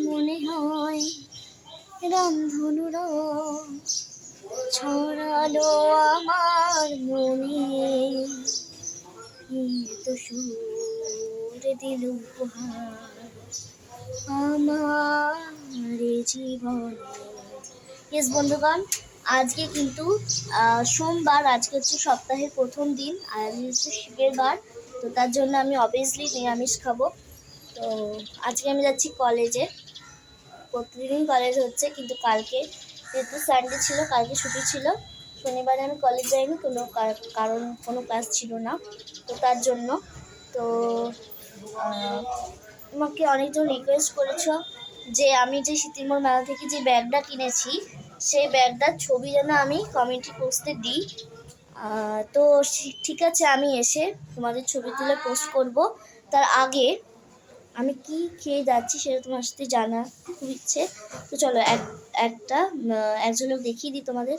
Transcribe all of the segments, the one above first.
মনে হয় রামধনুর ছড়ালো আমার মনে, তো সুর দিল উপহার আমার জীবন। ইয়েস বন্ধুগণ, আজকে কিন্তু সোমবার, আজকে হচ্ছে সপ্তাহের প্রথম দিন, আর আজকে হচ্ছে শিবের বার। তো তার জন্য আমি অবভিয়াসলি নিরামিষ খাবো। তো আজকে আমি যাচ্ছি কলেজে। প্রতিদিনই কলেজ হচ্ছে, কিন্তু কালকে যেহেতু সানডে ছিল, কালকে ছুটি ছিল। শনিবারে আমি কলেজ যাইনি, কারণ কোনো ক্লাস ছিল না। তো তার জন্য তো আমাকে অনেকজন রিকোয়েস্ট করেছো যে আমি যে শীতিমোড় মেলা থেকে যে ব্যাগটা কিনেছি, সেই ব্যাগটার ছবি যেন আমি কমেন্টে পোস্টে দিই। তো ঠিক আছে, আমি এসে তোমাদের ছবি তুলে পোস্ট করব। তার আগে আমি কি খেয়ে যাচ্ছি সেটা তোমার সাথে জানা খুব ইচ্ছে। তো চলো এক ঝলক দেখিয়ে দিই তোমাদের।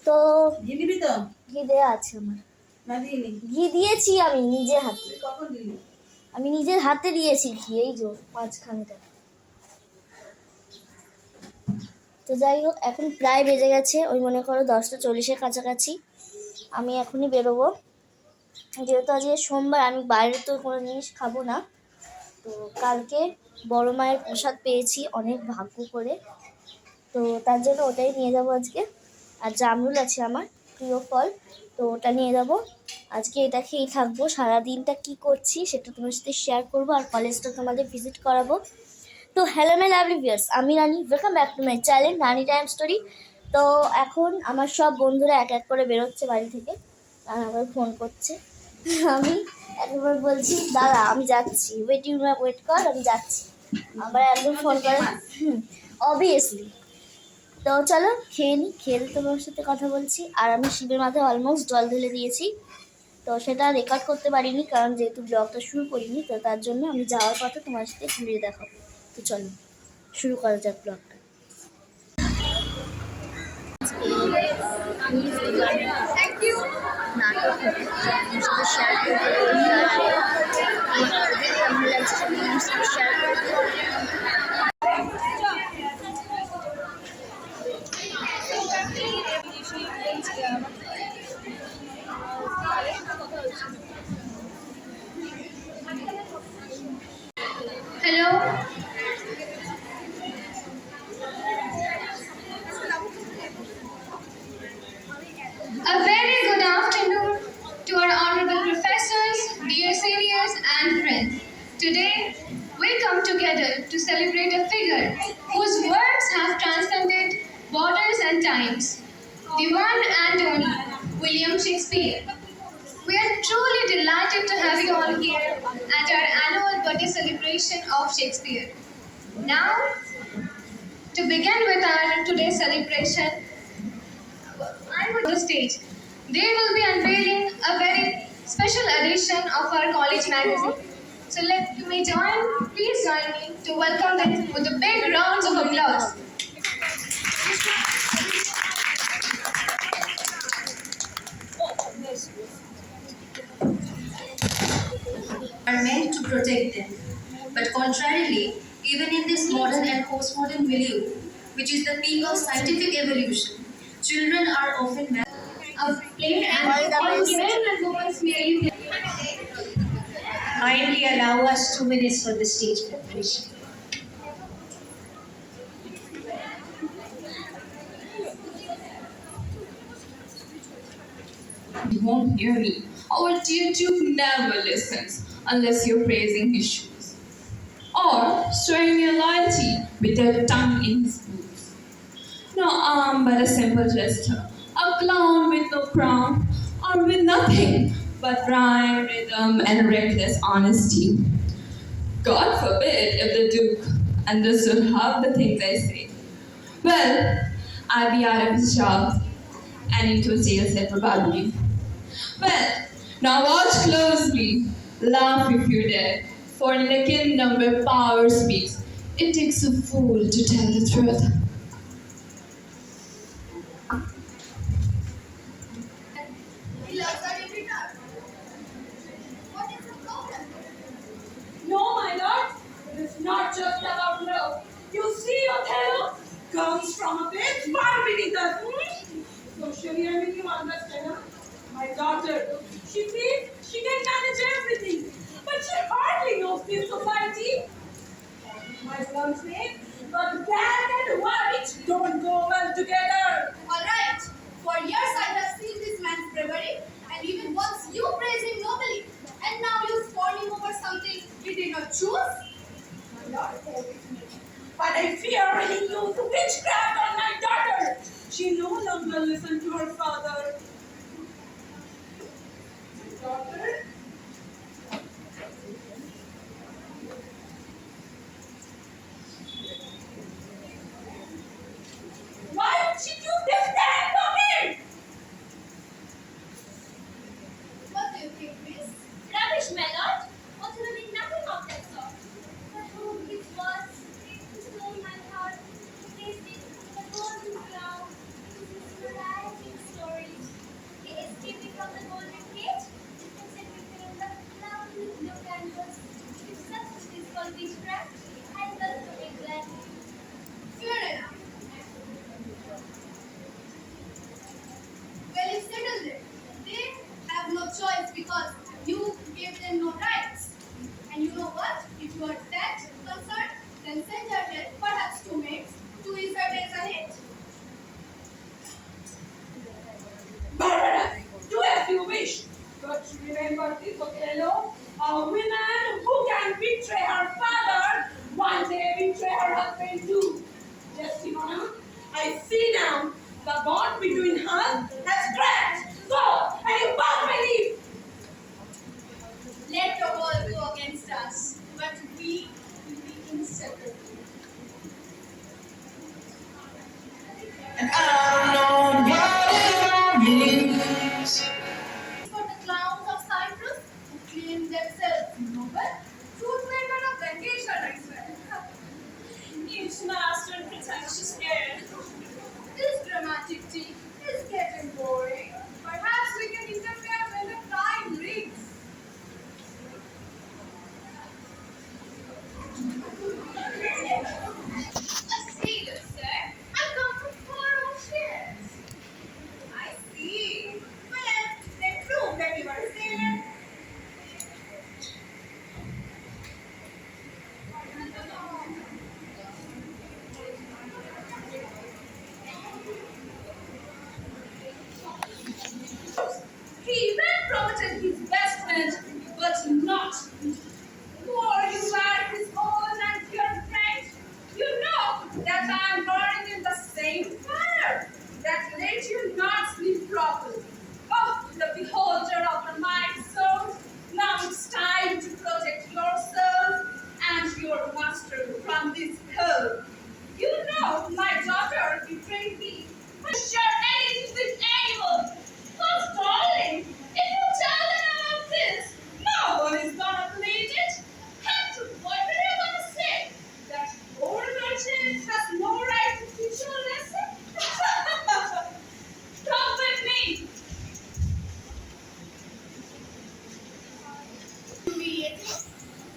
তো ঘি দেওয়া আছে আমার, ঘি দিয়েছি আমি নিজের হাতে, আমি নিজের হাতে দিয়েছি ঘি, এই যে মাঝখানটা। তো যাই হোক, এখন প্রায় বেজে গেছে ওই মনে করো 10:40-এর কাছাকাছি। আমি এখনই বেরোবো, যেহেতু আজকে সোমবার, আমি বাইরে তো কোনো জিনিস খাবো না। তো কালকে বড় মায়ের প্রসাদ পেয়েছি অনেক ভাগ্য করে, তো তার জন্য ওটাই নিয়ে যাবো আজকে। আর জামরুল আছে আমার প্রিয় ফল, তো ওটা নিয়ে যাবো। আজকে এটা খেয়েই থাকবো, সারাদিনটা কি করছি সেটা তোমার সাথে শেয়ার করবো, আর কলেজটা তোমাদের ভিজিট করাবো। তো হ্যালো মাই লাভলি ভিউয়ার্স, আমি Rani, welcome back to my channel Rani time story. তো এখন আমার সব বন্ধুরা এক এক করে বেরোচ্ছে বাড়ি থেকে, আর আবার ফোন করছে। আমি একবার বলছি দাদা আমি যাচ্ছি, ওয়েট কর, আমি যাচ্ছি। আবার একদম ফোন করে, অবভিয়াসলি। তো চলো খেয়ে নিই, খেয়ে তোমার সাথে কথা বলছি। আর আমি শিবের মাথায় অলমোস্ট জল ঢেলে দিয়েছি, তো সেটা রেকর্ড করতে পারিনি কারণ যেহেতু ব্লগটা শুরু করিনি। তো তার জন্য আমি যাওয়ার পথে তোমার সাথে ঘুরিয়ে দেখাবো। তো চলো শুরু করা যাক ব্লগটা। Thank you. নাটক হবে, তোমার সাথে শেয়ার করবো। কেমন লাগছে সেটা তোমার সাথে শেয়ার করবো। Hello. A very good afternoon to our honorable professors, dear seniors and friends. Today, we come together to celebrate a figure whose works have transcended borders and times, the one and only William Shakespeare. We are truly delighted to have you all here at our annual birthday celebration of Shakespeare. Now, to begin with our today's celebration, I would on the stage. They will be unveiling a very special edition of our college magazine. So let me please join me to welcome them with a big rounds of applause. Are meant to protect them. But contrarily, even in this modern and postmodern milieu, which is the peak of scientific evolution, children are often A play and all men and women merely play. kindly allow us 2 minutes for the stage preparation. You won't hear me. Our dear Duke never listens unless you're praising his shoes or showing your loyalty with your tongue in his boots. No arm but a simple jester, a clown with no crown, or with nothing but rhyme, rhythm, and reckless honesty. God forbid if the Duke understood half the things I say. Well, I'd be out of his job and into a jail cell probably. Well, now watch closely, laugh if you dare, for in a kingdom where power speaks, it takes a fool to tell the truth. What is the not just about love. You see, Othello comes from a place far beneath us. Socially, I mean, you understand, huh? My daughter, she feels she can manage everything, but she hardly knows this society. My son's name, but bad and white don't go well together. All right. For years I have seen this man's bravery, and even once you praised him nobly, and now you scorn him over something he did not choose. My Lord, forgive me, but I fear he used witchcraft on my daughter. She no longer listened to her father. Daughter? Why did she do this damn to me? What do you think, miss? Rubbish, my lord. Othello did nothing of that sort. But who his words stole my heart, placed it in a golden cloud. It is mesmerizing stories. He escaped from the golden cage and set between the lovely blue canvas. If such is called witchcraft, I love to be glad. Fair enough. Well, you settled it. They have no choice because you gave them no rights. And you know what? If you are that concerned, then send her here, perhaps 2 maids, to ease her days ahead. Barbara, do as you wish. But remember this, Othello, a woman who can betray her father, one day betray her husband too. Desdemona, I see now the bond between us has cracked. Go, and you must believe. Let the world go against us, but we will be inseparable. And I don't know what it all means. For the clowns of Cyprus who claim themselves noble, truth may not have vacation as well. Each master and pretentious air. This dramatic tea is getting boring. Perhaps we can interfere when the time rings. A sailor, sir. I come from far off shores. I see. Well, then prove that you are a sailor. He even promoted his best friend, but not me. For you are his old and dear friend. You know that I am burning in the same fire that let you not sleep properly. Oh, the beholder of the mind soul, now it's time to protect yourself and your master from this hell. You know my daughter betrayed me. But share anything with anyone. Oh, darling, if you tell them about this, no one is gonna believe it. And what are you gonna say? That old merchant has no right to teach you a lesson? Come with me. Immediately,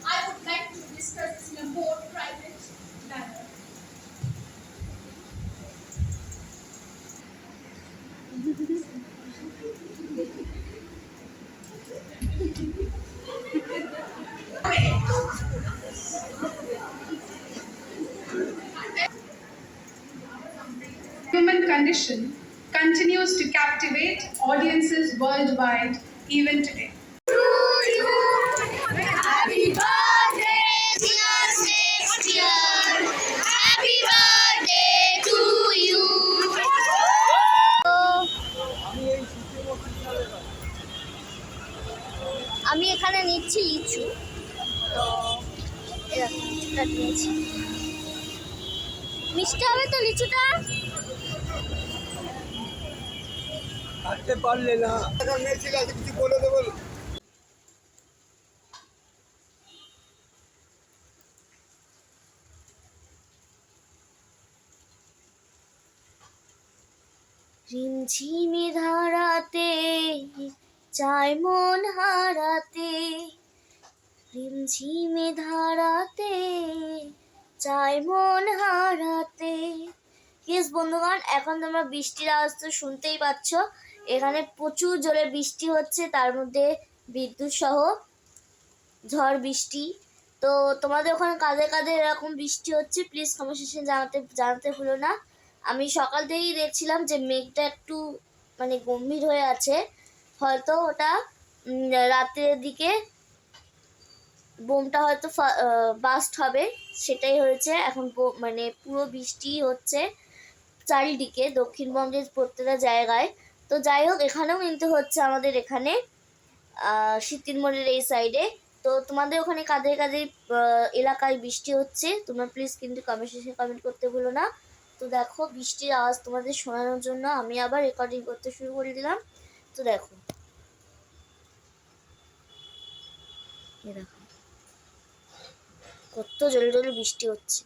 I would like to discuss this in a more private manner. Human condition continues to captivate audiences worldwide even today. Happy birthday, dear Shakespeare. Happy birthday to you. আমি এখানে নিচ্ছি লিচু, তো এরকম লিচুটা নিয়েছি। মিষ্টি হবে তো লিচুটা? কাটতে পারলে না এখন মেয়েছিল কিছু বলে দেবো রিমঝিমে ধারাতে চায় মন হারাতে, রিমঝিম ঝিমে ধারাতে চাই মন হারাতে। ইয়েস বন্ধুগণ, এখন তোমরা বৃষ্টির আওয়াজ তো শুনতেই পাচ্ছ। এখানে প্রচুর জোরে বৃষ্টি হচ্ছে, তার মধ্যে বিদ্যুৎ সহ ঝড় বৃষ্টি। তো তোমাদের ওখানে কাদের কাদের এরকম বৃষ্টি হচ্ছে প্লিজ কমেন্ট সেকশনে জানাতে ভুলো না। আমি সকাল থেকেই দেখছিলাম যে মেঘটা একটু মানে গম্ভীর হয়ে আছে, হয়তো ওটা রাতের দিকে বোমটা হয়তো বাস্ট হবে, সেটাই হয়েছে। এখন মানে পুরো বৃষ্টি হচ্ছে চারিদিকে, দক্ষিণবঙ্গের প্রত্যেকটা জায়গায়। তো যাই হোক, এখানেও কিন্তু হচ্ছে আমাদের এখানে শীতির মোড়ের এই সাইডে। তো তোমাদের ওখানে কাদের কাদের এলাকায় বৃষ্টি হচ্ছে তোমরা প্লিজ কিন্তু কমেন্ট সেকশনে কমেন্ট করতে ভুলো না। তো দেখো, বৃষ্টির আওয়াজ তোমাদের শোনানোর জন্য আমি আবার রেকর্ডিং করতে শুরু করে দিলাম। তো দেখো, কত জোরে জোরে বৃষ্টি হচ্ছে।